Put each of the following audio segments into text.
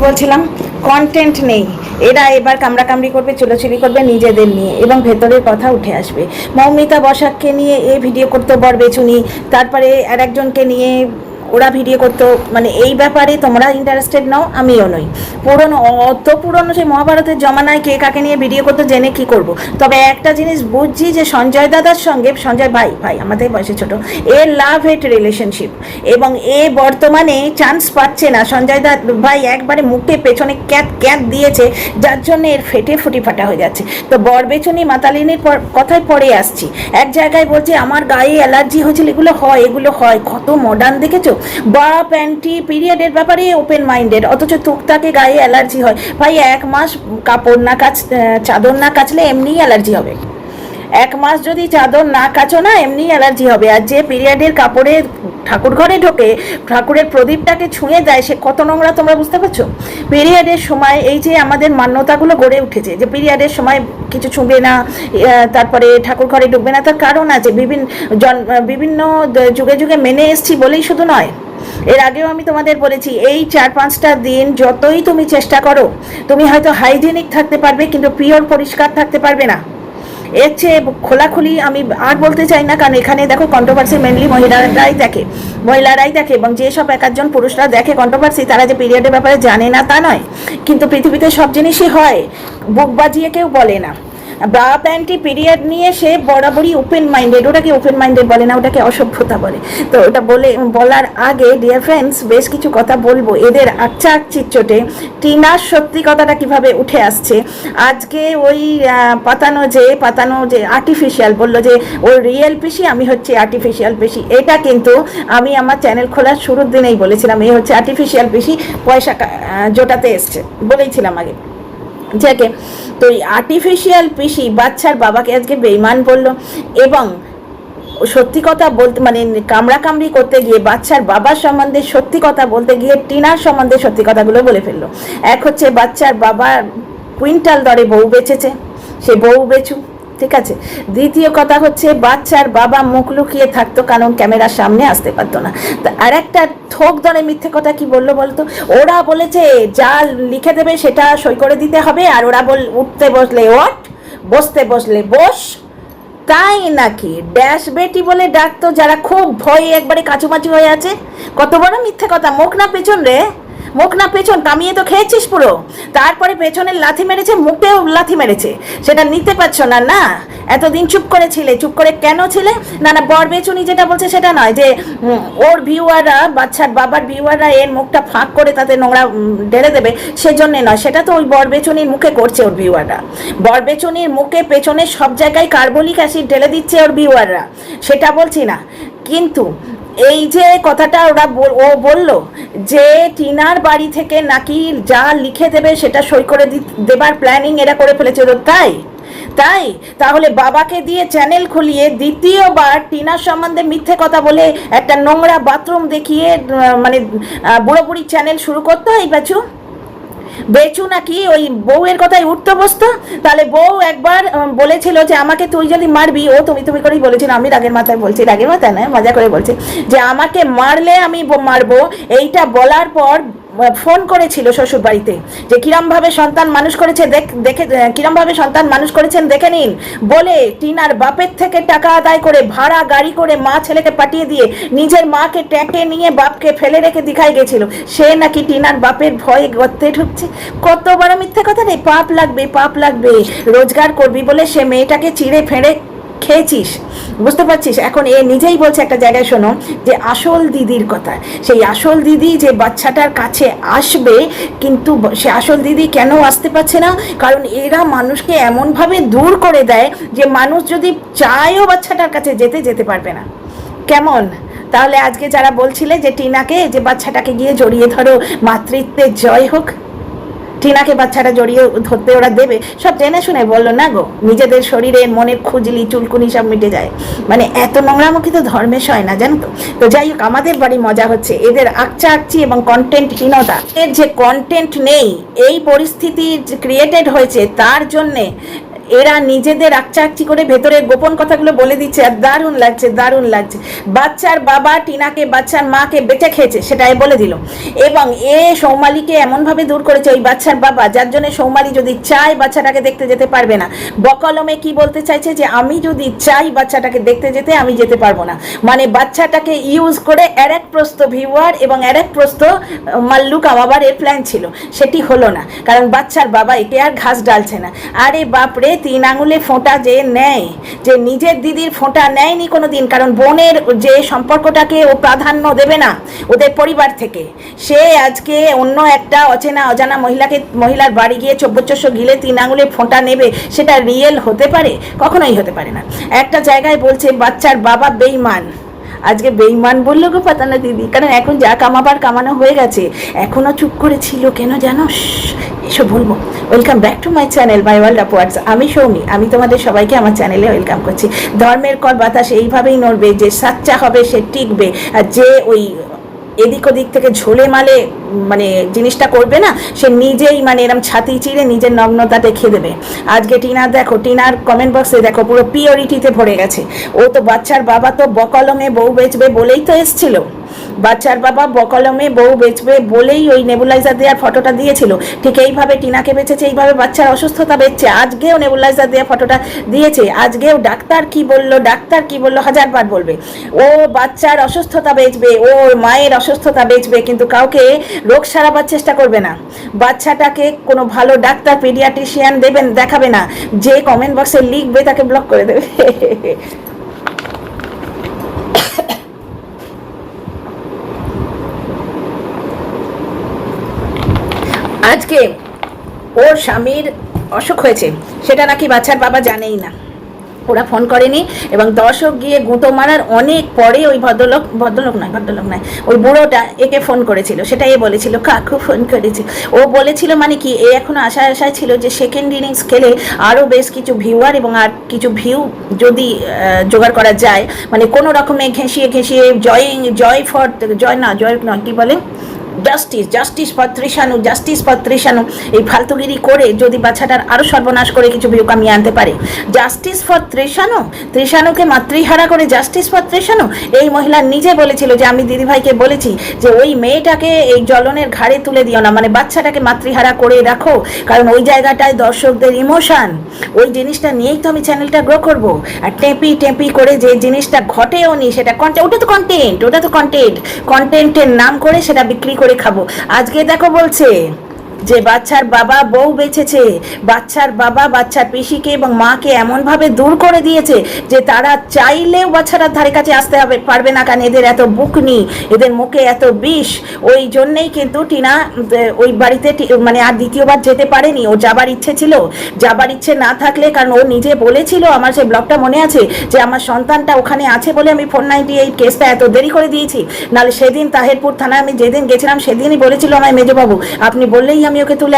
বলছিলাম কন্টেন্ট নেই, এরা এবার কামড়াকামড়ি করবে, চুলোচুলি করবে নিজেদের নিয়ে এবং ভেতরের কথা উঠে আসবে। মৌমিতা বসাককে নিয়ে এ ভিডিও করতো বরবেচুনি, তারপরে আর একজনকে নিয়ে ওরা ভিডিও করতো। মানে এই ব্যাপারে তোমরা ইন্টারেস্টেড নও, আমিও নই। পুরনো, অত পুরনো সেই মহাভারতের জমানায় কে কাকে নিয়ে ভিডিও করতো জেনে কি করব। তবে একটা জিনিস বুঝছি যে সঞ্জয় দাদার সঙ্গে, সঞ্জয় ভাই আমাদের বয়সে ছোট, এর লাভ হেট রিলেশনশিপ, এবং এ বর্তমানে চান্স পাচ্ছে না। সঞ্জয় দা ভাই একবারে মুখে পেছনে ক্যাত ক্যাত দিয়েছে, যার জন্য এর ফেটে ফুটি ফাটা হয়ে যাচ্ছে। তো বরবেচুনি মাতালিনীর কথায় পরে আসছি। এক জায়গায় বলছে আমার গায়ে অ্যালার্জি হয়েছিল, এগুলো হয় কত মডার্ন দেখেছো। বা প্যান্টি পিরিয়ডের ব্যাপারে ওপেন মাইন্ডেড, অথচ টুকটাকে গায়ে অ্যালার্জি হয়। ভাই 1 মাস কাপড় না চাদর না কাচলে এমনিই অ্যালার্জি হবে। 1 মাস যদি চাদর না কাচো না এমনি অ্যালার্জি হবে। আর যে পিরিয়ডের কাপড়ে ঠাকুর ঘরে ঢোকে, ঠাকুরের প্রদীপটাকে ছুঁয়ে দেয়, সে কত নোংরা তোমরা বুঝতে পারছো। পিরিয়ডের সময় এই যে আমাদের মান্যতাগুলো গড়ে উঠেছে যে পিরিয়ডের সময় কিছু ছুঁবে না, তারপরে ঠাকুর ঘরে ঢুকবে না, তার কারণ আছে। বিভিন্ন যুগে যুগে মেনে এসছি বলেই শুধু নয়, এর আগেও আমি তোমাদের বলেছি এই 4-5টা দিন যতই তুমি চেষ্টা করো, তুমি হয়তো হাইজেনিক থাকতে পারবে কিন্তু পিওর পরিষ্কার থাকতে পারবে না। এর চেয়ে খোলাখুলি আমি আর বলতে চাই না, কারণ এখানে দেখো কন্ট্রোভার্সি মেনলি মহিলারাই দেখে এবং যেসব একজন পুরুষরা দেখে কন্ট্রোভার্সি, তারা যে পিরিয়ডের ব্যাপারে জানে না তা নয়, কিন্তু পৃথিবীতে সব জিনিসই হয়, বুক বাজিয়ে কেউ বলে না। ব্রা প্যান্টি পিরিয়ড নিয়ে সে বরাবরই ওপেন মাইন্ডেড, ওটাকে ওপেন মাইন্ডেড বলে না, ওটাকে অসভ্যতা বলে। তো ওটা বলার আগে ডিয়ার ফ্রেন্ডস বেশ কিছু কথা বলবো। এদের চোটে টিনার সত্যি কথাটা কিভাবে উঠে আসছে। আজকে ওই পাতানো যে আর্টিফিশিয়াল বললো যে ওর রিয়েল পিসি, আমি হচ্ছে আর্টিফিশিয়াল পিসি। এটা কিন্তু আমি আমার চ্যানেল খোলার শুরুর দিনেই বলেছিলাম, এই হচ্ছে আর্টিফিশিয়াল পিসি, পয়সা জোটাতে এসছে বলেইছিলাম আগে যাকে। তো এই আর্টিফিশিয়াল পিসি বাচ্চার বাবাকে আজকে বেইমান বললো, এবং সত্যি কথা বলতে মানে কামড়াকামড়ি করতে গিয়ে বাচ্চার বাবার সম্বন্ধে সত্যি কথা বলতে গিয়ে টিনার সম্বন্ধে সত্যি কথাগুলো বলে ফেললো। এক হচ্ছে বাচ্চার বাবা কুইন্টাল দরে বউ বেচেছে, সে বউ বেচু, ঠিক আছে। দ্বিতীয় কথা হচ্ছে বাচ্চার বাবা মুখ লুকিয়ে থাকতো কারণ ক্যামেরার সামনে আসতে পারতো না। আর একটা থোক ধরে মিথ্যে কথা কি বললো বলতো, ওরা বলেছে যা লিখে দেবে সেটা সই করে দিতে হবে, আর ওরা উঠতে বসলে ওঠ, বসতে বসলে বস। তাই নাকি ড্যাশ বেটি বলে ডাকতো, যারা খুব ভয়ে একবারে কাচুমাচু হয়ে আছে। কত বড় মিথ্যে কথা, মুখ না পেছন রে, মুখ না পেছন, কামিয়ে তো খেয়েছিস পুরো। তারপরে পেছনের লাথি মেরেছে, মুখেও লাথি মেরেছে, সেটা নিতে পারছো না। না এতদিন চুপ করেছিলে, চুপ করে কেন ছিলে? না বরবেচুনি যেটা বলছে সেটা নয় যে ওর ভিউয়াররা, বাচ্চার বাবার ভিউয়াররা এর মুখটা ফাঁক করে তাতে নোংরা ঢেলে দেবে, সেজন্যে নয়। সেটা তো ওই বরবেচুনির মুখে করছে ওর ভিউয়াররা। বরবেচুনির মুখে পেছনে সব জায়গায় কার্বলিক অ্যাসিড ঢেলে দিচ্ছে ওর ভিউয়াররা, সেটা বলছি না। কিন্তু এই যে কথাটা ও বললো যে টিনার বাড়ি থেকে নাকি যা লিখে দেবে সেটা সই করে দেবার প্ল্যানিং এরা করে ফেলেছিল, তাই তাহলে বাবাকে দিয়ে চ্যানেল খুলিয়ে দ্বিতীয়বার টিনার সম্বন্ধে মিথ্যে কথা বলে একটা নোংরা বাথরুম দেখিয়ে মানে বুড়ো বুড়ি চ্যানেল শুরু করতো। এই বেচু নাকি ওই বউয়ের কথায় উঠতে বসতো। তাহলে বউ একবার বলেছিল যে আমাকে তুই যদি মারবি, ও তুমি করেই বলেছিল, আমি রাগের মাথায় বলছি, রাগের মাথায় নয় মজা করে বলছি, যে আমাকে মারলে আমি মারবো। এইটা বলার পর ফোন করেছিল শ্বশুর বাড়িতে যে কিরমভাবে সন্তান মানুষ করেছে কিরমভাবে সন্তান মানুষ করেছেন দেখে নিন বলে, টিনার বাপের থেকে টাকা আদায় করে ভাড়া গাড়ি করে মা ছেলেকে পাঠিয়ে দিয়ে নিজের মাকে ট্যাঁকে নিয়ে বাপকে ফেলে রেখে দীঘায় গেছিল। সে নাকি টিনার বাপের ভয়ে গর্তে ঢুকছে। কত বড় মিথ্যে কথা রে। পাপ লাগবে, রোজগার করবি বলে সে মেয়েটাকে চিড়ে ফেড়ে খেয়েছিস, বুঝতে পারছিস। এখন এ নিজেই বলছে একটা জায়গায়, শোনো, যে আসল দিদির কথা, সেই আসল দিদি যে বাচ্চাটার কাছে আসবে, কিন্তু সে আসল দিদি কেন আসতে পারছে না? কারণ এরা মানুষকে এমনভাবে দূর করে দেয় যে মানুষ যদি চায়ও বাচ্চাটার কাছে যেতে পারবে না। কেমন? তাহলে আজকে যারা বলছিলে যে টিনাকে, যে বাচ্চাটাকে গিয়ে জড়িয়ে ধরো, মাতৃত্বের জয় হোক, টিনাকে বাচ্চাটা জড়িয়ে ধরতে ওরা দেবে, সব জেনে শুনে বললো না গো, নিজেদের শরীরের মনের খুজলি চুলকুনি সব মিটে যায়। মানে এত নোংরামুখী তো ধর্মেশ হয় না, জানো তো। তো যাই হোক, আমাদের বাড়ি মজা হচ্ছে এদের আকচি এবং কন্টেন্টহীনতা। এর যে কন্টেন্ট নেই, এই পরিস্থিতি ক্রিয়েটেড হয়েছে তার জন্যে এরা নিজেদের আকচাকচি করে ভেতরের গোপন কথাগুলো বলে দিচ্ছে, আর দারুণ লাগছে, দারুণ লাগছে। বাচ্চার বাবা টিনাকে, বাচ্চার মাকে বেঁচে খেয়েছে, সেটাই বলে দিল। এবং সৌমালিকে এমনভাবে দূর করেছে ওই বাচ্চার বাবা, যার জন্য সৌমালি যদি চায় বাচ্চাটাকে দেখতে যেতে পারবে না। বকলমে কি বলতে চাইছে, যে আমি যদি চাই বাচ্চাটাকে দেখতে যেতে, আমি যেতে পারবো না। মানে বাচ্চাটাকে ইউজ করে এক প্রস্ত ভিউয়ার এবং এক প্রস্ত মাল্লু কামাবার এর প্ল্যান ছিল, সেটি হলো না, কারণ বাচ্চার বাবা একে আর ঘাস ডালছে না। আরে বাপরে, 3 আঙুলে ফোঁটা যে নেয়, যে নিজের দিদির ফোঁটা নেয়নি কোনো দিন, কারণ বোনের যে সম্পর্কটাকে ও প্রাধান্য দেবে না ওদের পরিবার থেকে, সে আজকে অন্য একটা অচেনা অজানা মহিলার বাড়ি গিয়ে চব্বচস্য গিলে 3 আঙুলে ফোঁটা নেবে, সেটা রিয়েল হতে পারে? কখনোই হতে পারে না। একটা জায়গায় বলছে বাচ্চার বাবা বেঈমান। আজকে বেঈমান বললো গো পাতানা দিদি, কারণ এখন যা কামাবার কামানো হয়ে গেছে। এখনও চুপ করে ছিল কেন জানো? এসব বলবো। Welcome back to my channel my world of words. আমি সৌমি, আমি তোমাদের সবাইকে আমার চ্যানেলে ওয়েলকাম করছি। ধর্মের কল বাতাস এইভাবেই নড়বে, যে সাচ্চা হবে সে টিকবে, আর যে ওই এদিক ওদিক থেকে ঝোলে মালে মানে জিনিসটা করবে না, সে নিজেই মানে এরম ছাতি চিড়ে নিজের নগ্নতা দেখিয়ে দেবে। আজকে টিনা দেখো, টিনার কমেন্ট বক্সে দেখো পুরো পিওরিটিতে ভরে গেছে। ও তো বাচ্চার বাবা তো বকলমে বউ বেচবে বলেই তো এসছিল। বাচ্চার বাবা বকলমে বউ বেচবে বলেই ওই নেবুলাইজার দেওয়ার ফটোটা দিয়েছিল। ঠিক এইভাবে টিনাকে বেঁচেছে, এইভাবে বাচ্চার অসুস্থতা বেচছে। আজকেও নেবুলাইজার দেওয়ার ফটোটা দিয়েছে, আজকেও ডাক্তার কি বললো, ডাক্তার কি বললো 1000 বার বলবে। ও বাচ্চার অসুস্থতা বেচবে, ওর মায়ের অসুস্থতা বেচবে, কিন্তু কাউকে রোগ সারাবার চেষ্টা করবে না। বাচ্চাটাকে কোনো ভালো ডাক্তার পিডিয়াট্রিশিয়ান দেখাবে না। যে কমেন্ট বক্সে লিখবে তাকে ব্লক করে দেবে। আজকে ওর স্বামীর অসুখ হয়েছে, সেটা নাকি বাচ্চার বাবা জানেই না। ওরা ফোন করেনি, এবং দর্শক গিয়ে গুঁতো মারার অনেক পরে ওই ভদ্রলোক নয় ওই বুড়োটা একে ফোন করেছিল। সেটা এ বলেছিল কাকু ফোন করেছে। ও বলেছিল মানে কি, এ এখনো আশায় ছিল যে সেকেন্ড ইনিংস খেলে আরও বেশ কিছু ভিউয়ার এবং আর কিছু ভিউ যদি জোগাড় করা যায়, মানে কোনো রকমে ঘেঁষিয়ে জয় নয় কি বলে, জাস্টিস ফর তৃষানু এই ফালতুগিরি করে যদি বাচ্চাটার আরও সর্বনাশ করে কিছু ভিউ কামিয়ে আনতে পারে। জাস্টিস ফর তৃষানুকে মাতৃহারা করে জাস্টিস ফর তৃষানু। এই মহিলা নিজে বলেছিল যে আমি দিদিভাইকে বলেছি যে ওই মেয়েটাকে এই জ্বলনের ঘাড়ে তুলে দিও না, মানে বাচ্চাটাকে মাতৃহারা করে রাখো, কারণ ওই জায়গাটায় দর্শকদের ইমোশন, ওই জিনিসটা নিয়েই তো আমি চ্যানেলটা গ্রো করব। আর টেপি করে যে জিনিসটা ঘটেও নি, সেটা ওটা তো কন্টেন্টের নাম করে সেটা বিক্রি করে খাবো। আজকে দেখো বলছে যে বাচ্চার বাবা বউ বেঁচেছে, বাচ্চার বাবা বাচ্চার পিসিকে এবং মাকে এমনভাবে দূর করে দিয়েছে যে তারা চাইলেও বাচ্চাটার ধারে কাছে আসতে পারবে না, কারণ এদের এত বুকনি, এদের মুখে এত বিষ। ওই জন্যেই কিন্তু টিনা ওই বাড়িতে মানে আর দ্বিতীয়বার যেতে পারেনি। ও যাবার ইচ্ছে ছিল, যাবার ইচ্ছে না থাকলে, কারণ ও নিজে বলেছিল, আমার সেই ব্লগটা মনে আছে, যে আমার সন্তানটা ওখানে আছে বলে আমি 498 কেসটা এত দেরি করে দিয়েছি। নাহলে সেদিন তাহেরপুর থানায় আমি যেদিন গেছিলাম সেদিনই বলেছিল আমায় মেজবাবু, আপনি বললেই আমি ওকে তুলে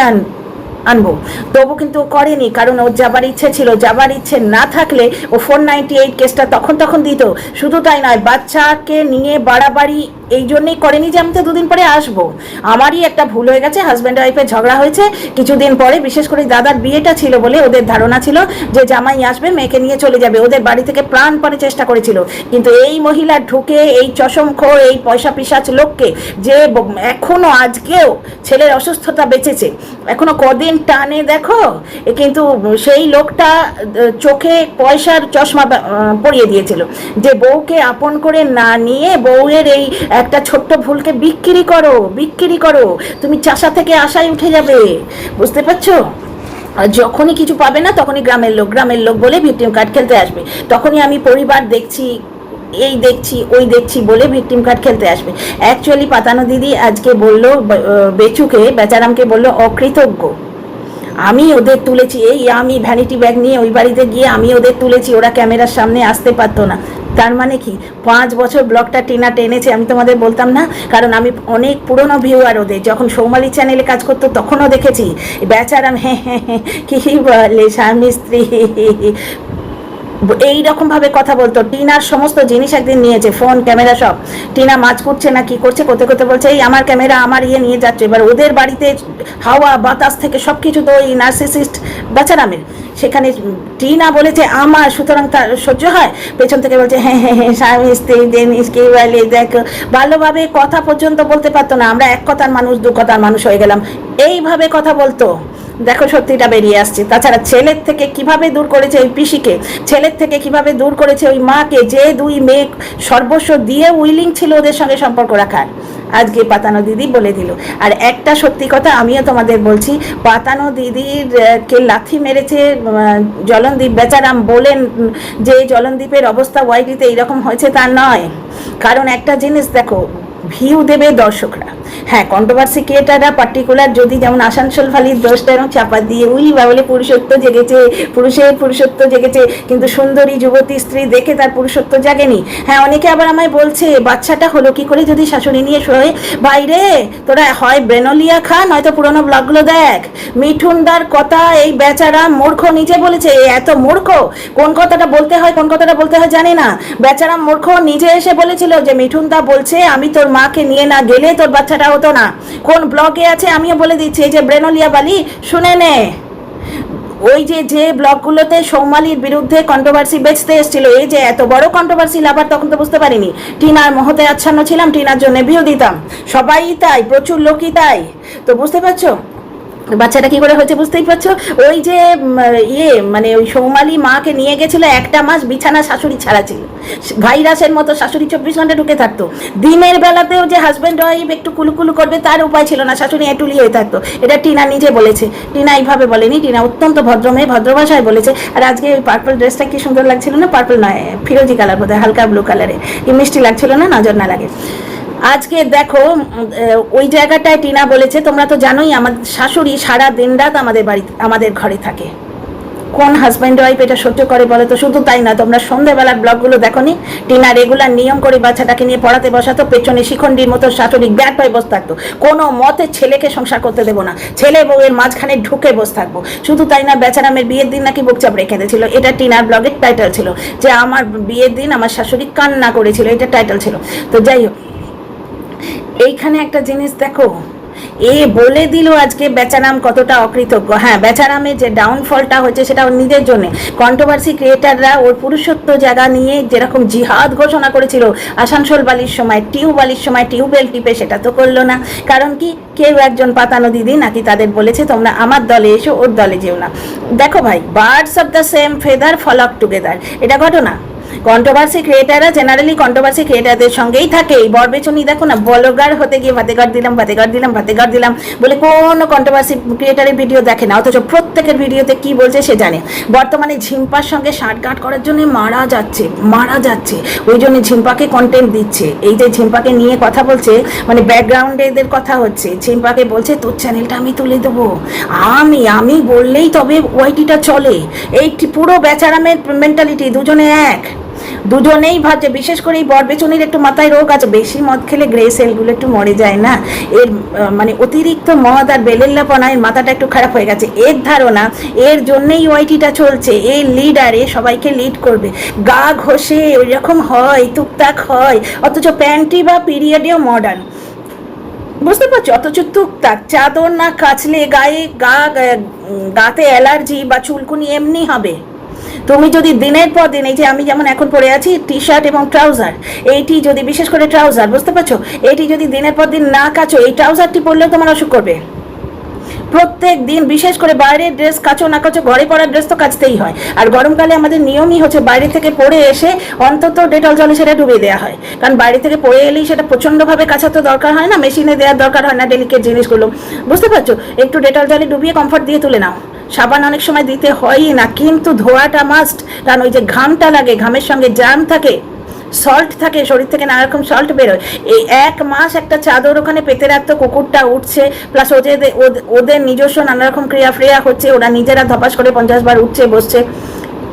আনবো। তবু কিন্তু করেনি, কারণ ওর যাবার ইচ্ছে ছিল। যাবার ইচ্ছে না থাকলে ও 498 কেসটা তখন দিত। শুধু তাই নয়, বাচ্চাকে নিয়ে বাড়াবাড়ি এই জন্যই করেনি যে আমি তো 2 দিন পরে আসবো। আমারই একটা ভুল হয়ে গেছে, হাজব্যান্ড ওয়াইফের ঝগড়া হয়েছে কিছুদিন পরে, বিশেষ করে দাদার বিয়েটা ছিল বলে ওদের ধারণা ছিল যে জামাই আসবে মেয়েকে নিয়ে চলে যাবে। ওদের বাড়ি থেকে প্রাণপণে চেষ্টা করেছিল, কিন্তু এই মহিলা ঢুকে এই চশমখোর এই পয়সা পিশাচ লোককে, যে এখনো আজকেও ছেলের অসুস্থতা বেঁচেছে, এখনো কদিন টানে দেখো, কিন্তু সেই লোকটা চোখে পয়সার চশমা পরিয়ে দিয়েছিল, যে বউকে আপন করে না নিয়ে বউয়ের এই একটা ছোট্ট ভুলকে বিক্রি করো, তুমি চাষা থেকে আশায় উঠে যাবে। বুঝতে পারছো? আর যখনই কিছু পাবে না তখনই গ্রামের লোক বলে ভিকটিম কার্ড খেলতে আসবে। তখনই আমি পরিবার দেখছি, এই দেখছি, ওই দেখছি বলে ভিকটিম কার্ড খেলতে আসবে। অ্যাকচুয়ালি পাতানো দিদি আজকে বললো বেচুকে, বেচারামকে বললো অকৃতজ্ঞ। আমি ওদের তুলেছি, আমি ভ্যানিটি ব্যাগ নিয়ে ওই বাড়িতে গিয়ে আমি ওদের তুলেছি, ওরা ক্যামেরার সামনে আসতে পারতো না। তার মানে কি 5 বছর ব্লগটা টিনা টেনেছে, আমি তোমাদের বলতাম না, কারণ আমি অনেক পুরনো ভিউয়ার ওদের, যখন সৌমালি চ্যানেলে কাজ করতো তখনও দেখেছি। বেচারাম কি বলে স্বামী স্ত্রী এই রকম ভাবে কথা বলতো। টিনার সমস্ত জিনিস একদিন নিয়েছে, ফোন ক্যামেরা সব। টিনা মাছ করছে না কি করছে, করতে করতে বলছে এই আমার ক্যামেরা আমার নিয়ে যাচ্ছে। এবার ওদের বাড়িতে হাওয়া বাতাস থেকে সবকিছু তো ওই নার্সিসিস্ট বেচারামের। সেখানে টিনা বলেছে আমার, সুতরাং তার সহ্য হয়। পেছন থেকে বলছে হ্যাঁ হ্যাঁ হ্যাঁ স্বামী স্ত্রী জিনিস কি বলে দেখো। ভালোভাবে কথা পর্যন্ত বলতে পারতো না। আমরা এক কথার মানুষ দু কথার মানুষ হয়ে গেলাম, এইভাবে কথা বলতো। দেখো সত্যিটা বেরিয়ে আসছে। তাছাড়া ছেলের থেকে কিভাবে দূর করেছে ওই পিসিকে, ছেলের থেকে কিভাবে দূর করেছে ওই মাকে, যে দুই মেয়ে সর্বস্ব দিয়ে উইলিং ছিল ওদের সঙ্গে সম্পর্ক রাখার। আজকে পাতানো দিদি বলে দিল। আর একটা সত্যি কথা আমিও তোমাদের বলছি, পাতানো দিদির কে লাথি মেরেছে জলনদীপ বেচারাম বলেন যে জলনদীপের অবস্থা ওয়াইটিতে এইরকম হয়েছে তা নয়। কারণ একটা জিনিস দেখো, ভিউ দেবে দর্শকরা। হ্যাঁ, কন্ট্রোভার্সি ক্রিয়েটাররা পার্টিকুলার যদি যেমন আসানসোল ফালির দোষটা এরকম চাপা দিয়ে উই বাবলে পুরুষত্ব জেগেছে, পুরুষের পুরুষত্ব জেগেছে, কিন্তু সুন্দরী যুবতী স্ত্রী দেখে তার পুরুষত্ব জাগেনি। হ্যাঁ, অনেকে আবার আমায় বলছে বাচ্চাটা হলো কি করে যদি শাশুড়ি নিয়ে শোয়। বাইরে তোরা হয় ব্রেনোলিয়া খা, নয়তো পুরোনো ব্লগগুলো দেখ। মিঠুনদার কথা এই বেচারা মূর্খ নিজে বলেছে। এত মূর্খ, কোন কথাটা বলতে হয় কোন কথাটা বলতে হয় জানে না। বেচারা মূর্খ নিজে এসে বলেছিল যে মিঠুনদা বলছে আমি তোর মাকে নিয়ে না গেলে তোর বাচ্চাটা হতো না। কোন ব্লগে আছে আমিও বলে দিচ্ছি, এই যে ব্রেনোলিয়া বালি শুনে নে। ওই যে ব্লগগুলোতে সৌমালির বিরুদ্ধে কন্ট্রোভার্সি বেচতে এসেছিল, এই যে এত বড় কন্ট্রোভার্সি লাভার, তখন তো বুঝতে পারিনি। টিনার মহতে আচ্ছন্ন ছিলাম, টিনার জন্য ভিউ দিতাম, সবাই তাই, প্রচুর লোকই তাই। তো বুঝতে পারছো বাচ্চাটা কি করে হয়েছে, বুঝতেই পারছো। ওই যে মানে ওই সৌমালি মাকে নিয়ে গেছিল, একটা মাস বিছানা শাশুড়ি ছাড়া ছিল, ভাইরাসের মতো শাশুড়ি 24 ঘন্টা ঢুকে থাকতো। দিনের বেলাতেও যে হাজব্যান্ড ওয়াইফ একটু কুলুকুলু করবে তার উপায় ছিল না, শাশুড়ি এটুলি হয়ে থাকতো। এটা টিনা নিজে বলেছে। টিনা এইভাবে বলেনি, টিনা অত্যন্ত ভদ্রমেয়ে ভদ্র ভাষায় বলেছে। আর আজকে ওই পার্পল ড্রেসটা কি সুন্দর লাগছিল না, পার্পল নয় ফিরোজি কালার বোধহয়, হালকা ব্লু কালারে, কি মিষ্টি লাগছিল না, নজর না লাগে। আজকে দেখো ওই জায়গাটায় টিনা বলেছে তোমরা তো জানোই আমার শাশুড়ি সারা দিন রাত আমাদের ঘরে থাকে। কোন হাজব্যান্ড ওয়াইফ এটা সহ্য করে বলে তো। শুধু তাই না, তোমরা সন্ধ্যেবেলার ব্লগগুলো দেখো নি, টিনা রেগুলার নিয়ম করে বাচ্চাটাকে নিয়ে পড়াতে বসাতো, পেছনে শিখন্ডির মতো শাশুড়ি ব্যাট হয়ে বসে থাকতো। কোনো মতে ছেলেকে সংসার করতে দেবো না, ছেলে বউয়ের মাঝখানে ঢুকে বসে থাকবো। শুধু তাই না, বেচারামের বিয়ের দিন নাকি বুক চাপ রেখে দিয়েছিল, এটা টিনার ব্লগের টাইটেল ছিল, যে আমার বিয়ের দিন আমার শাশুড়ি কান্না করেছিল, এটা টাইটেল ছিল। তো যাই হোক, এইখানে একটা জিনিস দেখো, এ বলে দিল আজকে বেচারাম কতটা অকৃতজ্ঞ। হ্যাঁ, বেচারামের যে ডাউনফলটা হচ্ছে সেটা ওর নিজের জন্য। কন্ট্রোভার্সি ক্রিয়েটাররা ওর পুরুষত্ব জায়গা নিয়ে যেরকম জিহাদ ঘোষণা করেছিল আসানসোল বালির সময়, টিউবওয়েল টিপে, সেটা তো করলো না। কারণ কি, কেউ একজন পাতানো দিদি নাকি তাদের বলেছে তোমরা আমার দলে এসো, ওর দলে যেও না। দেখো ভাই, birds of the same feather flock together, এটা ঘটনা। কন্ট্রোভার্সি ক্রিয়েটাররা জেনারেলি কন্ট্রোভার্সি ক্রিয়েটারদের সঙ্গেই থাকে। এই বরবেচনি দেখো না, ব্লগার হতে গিয়ে ভাতেগড় দিলাম বলে কোনো কন্ট্রোভার্সি ক্রিয়েটারের ভিডিও দেখে না, অথচ প্রত্যেকের ভিডিওতে কি বলছে সে জানে। বর্তমানে ঝিম্পার সঙ্গে সাঁটগাঁট করার জন্য মারা যাচ্ছে, ওই জন্য ঝিম্পাকে কন্টেন্ট দিচ্ছে। এই যে ঝিম্পাকে নিয়ে কথা বলছে, মানে ব্যাকগ্রাউন্ডে এদের কথা হচ্ছে, ঝিম্পাকে বলছে তোর চ্যানেলটা আমি তুলে দেবো, আমি বললেই তবে ওয়াইটিটা চলে। এই পুরো বেচারামের মেন্টালিটি, দুজনে এক, দুজনেই ভাবছে। বিশেষ করে এই বরবেচনির একটু মাথায় রোগ আছে, বেশি মদ খেলে গ্রে সেলগুলো একটু মরে যায় না, এর মানে অতিরিক্ত মদ আর বেলেল্লাপনায় মাথাটা একটু খারাপ হয়ে গেছে। এর ধারণা এর জন্যেই ওয়াইটিটা চলছে, এই লিডার, এ সবাইকে লিড করবে, গা ঘষে ওই রকম হয়, টুকটাক হয়, অথচ প্যান্টি বা পিরিয়ডেও মডার্ন, বুঝতে পারছো। অথচ টুকটাক চাদর না কাচলে গাতে অ্যালার্জি বা চুলকুনি এমনি হবে। তুমি যদি দিনের পর দিন, এই যে আমি যেমন এখন পরে আছি টি শার্ট এবং ট্রাউজার, এইটি যদি বিশেষ করে ট্রাউজার, বুঝতে পারছো, এইটি যদি দিনের পর দিন না কাচো, এই ট্রাউজারটি পরলেও তোমার অসুখ করবে। প্রত্যেক দিন, বিশেষ করে বাইরের ড্রেস কাচো না কাচো, ঘরে পরার ড্রেস তো কাচতেই হয়। আর গরমকালে আমাদের নিয়মই হচ্ছে বাইরে থেকে পরে এসে অন্তত ডেটল জলে সেটা ডুবিয়ে দেওয়া হয়, কারণ বাইরে থেকে পরে এলেই সেটা প্রচণ্ডভাবে কাচাতে দরকার হয় না, মেশিনে দেওয়ার দরকার হয় না ডেলিকেট জিনিসগুলো, বুঝতে পারছো। একটু ডেটল জলে ডুবিয়ে কমফর্ট দিয়ে তুলে নাও। সাবান অনেক সময় দিতে হয়ই না, কিন্তু ধোয়াটা মাস্ট, কারণ ওই যে ঘামটা লাগে, ঘামের সঙ্গে জার্ম থাকে, সল্ট থাকে, শরীর থেকে নানা রকম সল্ট বেরোয়। এই এক মাস একটা চাদর ওখানে পেতে রাখতো, কুকুরটা উঠছে, প্লাস ওদের নিজস্ব নানা রকম ক্রিয়া হচ্ছে, ওরা নিজেরা ধপাস করে 50 বার উঠছে বসছে।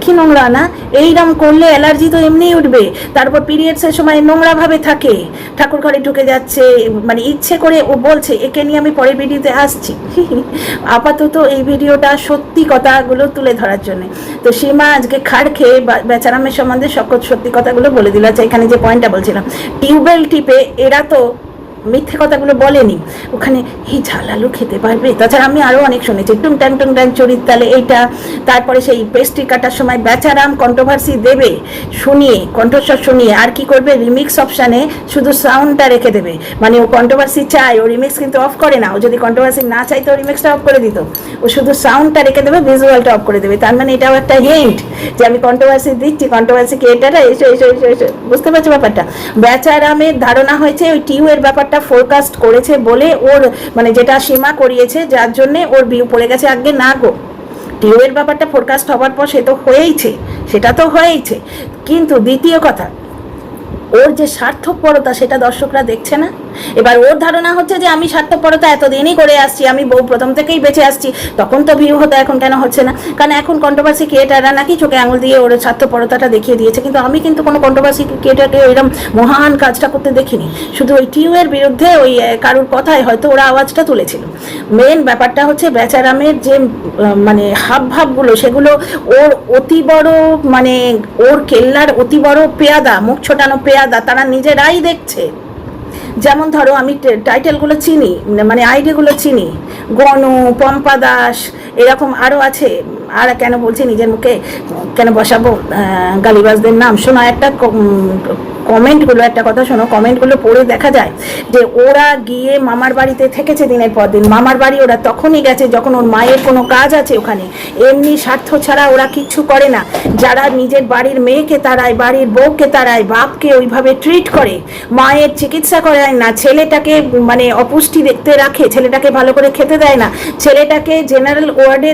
কি নোংরা না, এইরকম করলে অ্যালার্জি তো এমনিই উঠবে। তারপর পিরিয়ডসের সময় নোংরাভাবে থাকে, ঠাকুর ঘরে ঢুকে যাচ্ছে, মানে ইচ্ছে করে ও বলছে। একে নিয়ে আমি পরের ভিডিওতে আসছি। আপাতত এই ভিডিওটা সত্যি কথাগুলো তুলে ধরার জন্য। তো সীমা আজকে খাড় খেয়ে বেচারামের সম্বন্ধে সত্যি কথাগুলো বলে দিল। আচ্ছা, এখানে যে পয়েন্টটা বলছিলাম, টিউবওয়েল টিপে এরা তো মিথ্যে কথাগুলো বলেনি, ওখানে এই ঝাল আলু খেতে পারবে। তাছাড়া আমি আরও অনেক শুনেছি, টুংটাং টুংটাং চুরির তালে এইটা। তারপরে সেই পেস্ট্রি কাটার সময় বেচারাম কন্ট্রোভার্সি দেবে, শুনিয়ে কণ্ঠস্বর শুনিয়ে আর কি করবে, রিমিক্স অপশানে শুধু সাউন্ডটা রেখে দেবে। মানে ও কন্ট্রোভার্সি চায়, ও রিমিক্স কিন্তু অফ করে না। ও যদি কন্ট্রোভার্সি না চাইতো ও রিমিক্সটা অফ করে দিত, ও শুধু সাউন্ডটা রেখে দেবে, ভিজুয়ালটা অফ করে দেবে। তার মানে এটাও একটা হিন্ট যে আমি কন্ট্রোভার্সি দিচ্ছি, কন্ট্রোভার্সি ক্রিয়েটাররা এসে এসে এসে এসে। বুঝতে পারছো ব্যাপারটা? বেচারামের ধারণা হয়েছে ওই টিউয়ের ব্যাপারটা ফোরকাস্ট করেছে বলে ওর, মানে যেটা সীমা করিয়েছে, যার জন্যে ওর ভিউ পড়ে গেছে। আগে না গো, টিউয়ের ব্যাপারটা ফোরকাস্ট হওয়ার পর সে তো হয়েইছে, সেটা তো হয়েইছে। কিন্তু দ্বিতীয় কথা, ওর যে স্বার্থপরতা সেটা দর্শকরা দেখছে না। এবার ওর ধারণা হচ্ছে যে আমি স্বার্থপরতা এতদিনই করে আসছি, আমি প্রথম থেকেই বেঁচে আসছি, তখন তো ভিউ হতো, এখন কেন হচ্ছে না? কারণ এখন কন্ট্রোভার্সি ক্রিয়েটাররা নাকি চোখে আঙুল দিয়ে ওর স্বার্থপরতাটা দেখিয়ে দিয়েছে। কিন্তু আমি কিন্তু কোনো কন্ট্রোভার্সি ক্রিয়েটারকে ওইরকম মহান কাজটা করতে দেখিনি। শুধু ওই টিউয়ের বিরুদ্ধে ওই কারুর কথায় হয়তো ওরা আওয়াজটা তুলেছিল। মেন ব্যাপারটা হচ্ছে বেচারামের যে মানে হাবভাবগুলো, সেগুলো ওর অতি বড়, মানে ওর কেল্লার অতি বড় পেয়াদা, মুখ ছোটানো পেয়াদা, তারা নিজেরাই দেখছে। যেমন ধরো, আমি টাইটেলগুলো চিনি, মানে আইডিগুলো চিনি, গনু, পম্পা দাস, এরকম আরও আছে। আর কেন বলছি, নিজের মুখে কেন বসাবো গালিবাজদের নাম? শোনো একটা কমেন্টগুলো, একটা কথা শোনো, কমেন্টগুলো পড়ে দেখা যায় যে ওরা গিয়ে মামার বাড়িতে থেকেছে দিনের পর দিন। মামার বাড়ি ওরা তখনই গেছে যখন ওর মায়ের কোনো কাজ আছে ওখানে। এমনি স্বার্থ ছাড়া ওরা কিচ্ছু করে না। যারা নিজের বাড়ির মেয়েকে তাড়ায়, বাড়ির বউকে তাড়ায়, বাপকে ওইভাবে ট্রিট করে, মায়ের চিকিৎসা করায় না, ছেলেটাকে মানে অপুষ্টি দেখতে রাখে, ছেলেটাকে ভালো করে খেতে দেয় না, ছেলেটাকে জেনারেল ওয়ার্ডে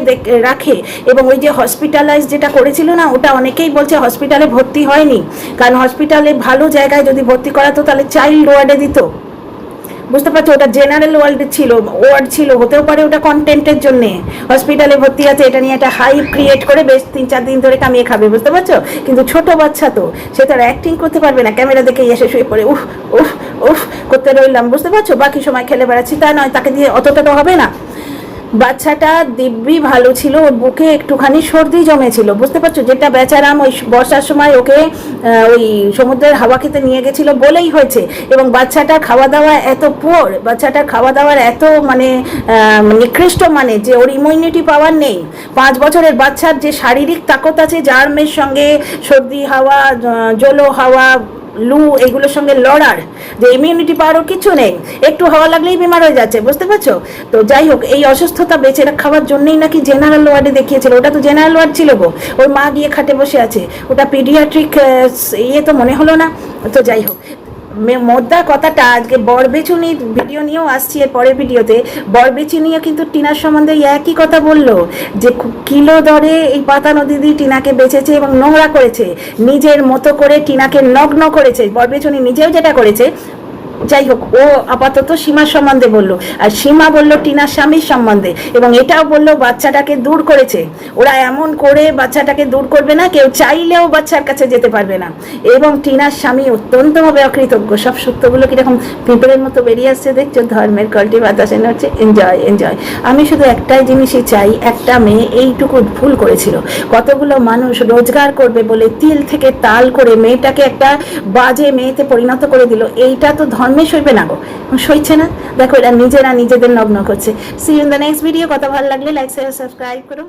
রাখে। এবং ওই যে হসপিটালাইজ যেটা করেছিল না, ওটা অনেকেই বলছে হসপিটালে ভর্তি হয়নি, কারণ হসপিটালে ভালো জায়গায় যদি ভর্তি করাতো তাহলে চাইল্ড ওয়ার্ডে দিত। বুঝতে পারছো? ওটা জেনারেল ওয়ার্ড ছিল, হতেও পারে ওটা কন্টেন্টের জন্যে হসপিটালে ভর্তি আছে, এটা নিয়ে একটা হাইপ ক্রিয়েট করে বেশ 3-4 দিন ধরে কামিয়ে খাবে। বুঝতে পারছো? কিন্তু ছোট বাচ্চা তো, সে তো আর অ্যাক্টিং করতে পারবে না, ক্যামেরা দেখে এসে শুয়ে পড়ে উফ উফ উফ করতে রইলাম। বুঝতে পারছো? বাকি সময় খেলে বেড়াচ্ছি, তা নয়, তাকে দিয়ে অতটা তো হবে না। বাচ্চাটা দিব্যি ভালো ছিল, ওর বুকে একটুখানি সর্দি জমেছিল। বুঝতে পারছো? যেটা বেচারাম ওই বর্ষার সময় ওকে ওই সমুদ্রের হাওয়া খেতে নিয়ে গেছিল বলেই হয়েছে। এবং বাচ্চাটার খাওয়া দাওয়া এত পুয়ার, বাচ্চাটার খাওয়া দাওয়ার এত মানে নিকৃষ্ট, মানে যে ওর ইমিউনিটি পাওয়ার নেই। 5 বছরের বাচ্চার যে শারীরিক তাকত আছে, যার মেয়ের সঙ্গে সর্দি হাওয়া, জলো হাওয়া, লু, এগুলোর সঙ্গে লড়ার যে ইমিউনিটি পাওয়ারও কিছু নেই, একটু হাওয়া লাগলেই বিমার হয়ে যাচ্ছে। বুঝতে পারছো? তো যাই হোক, এই অসুস্থতা বেঁচে খাওয়ার জন্যই নাকি জেনারেল ওয়ার্ডে দেখিয়েছিল। ওটা তো জেনারেল ওয়ার্ড ছিল গো, ওর মা গিয়ে খাটে বসে আছে, ওটা পিডিয়াট্রিক ইয়ে তো মনে হলো না। তো যাই হোক, মোদ্দা কথাটা, আজকে বরবেচুনির ভিডিও নিয়েও আসছি এর পরের ভিডিওতে। বরবেচুনিও কিন্তু টিনার সম্বন্ধে একই কথা বললো, যে কিলো দরে এই পাতানো দিদি টিনাকে বেচেছে এবং নোংরা করেছে, নিজের মতো করে টিনাকে নগ্ন করেছে। বরবেচুনি নিজেও যেটা করেছে। যাই হোক, ও আপাতত সীমার সম্বন্ধে বলল, আর সীমা বলল টিনার স্বামীর সম্বন্ধে, এবং এটাও বলল বাচ্চাটাকে দূর করেছে। ওরা এমন করে বাচ্চাটাকে দূর করবে না, কেউ চাইলেও বাচ্চার কাছে যেতে পারবে না। এবং টিনার স্বামী অত্যন্তভাবে অকৃতজ্ঞ। সব সত্যগুলো কিরকম পিঁপড়ের মতো বেরিয়ে আসছে দেখছো? ধর্মের কলটি বাতাসে হচ্ছে এনজয় এনজয়। আমি শুধু একটাই জিনিসই চাই, একটা মেয়ে এইটুকু ভুল করেছিল, কতগুলো মানুষ রোজগার করবে বলে তিল থেকে তাল করে মেয়েটাকে একটা বাজে মেয়েতে পরিণত করে দিল। এইটা তো ধর্মে সইবে না গো, সইছে না। দেখো, এরা নিজেরা নিজেদের নগ্ন করছে। See you in the next video. কথা ভালো লাগলে লাইক শেয়ার সাবস্ক্রাইব করো।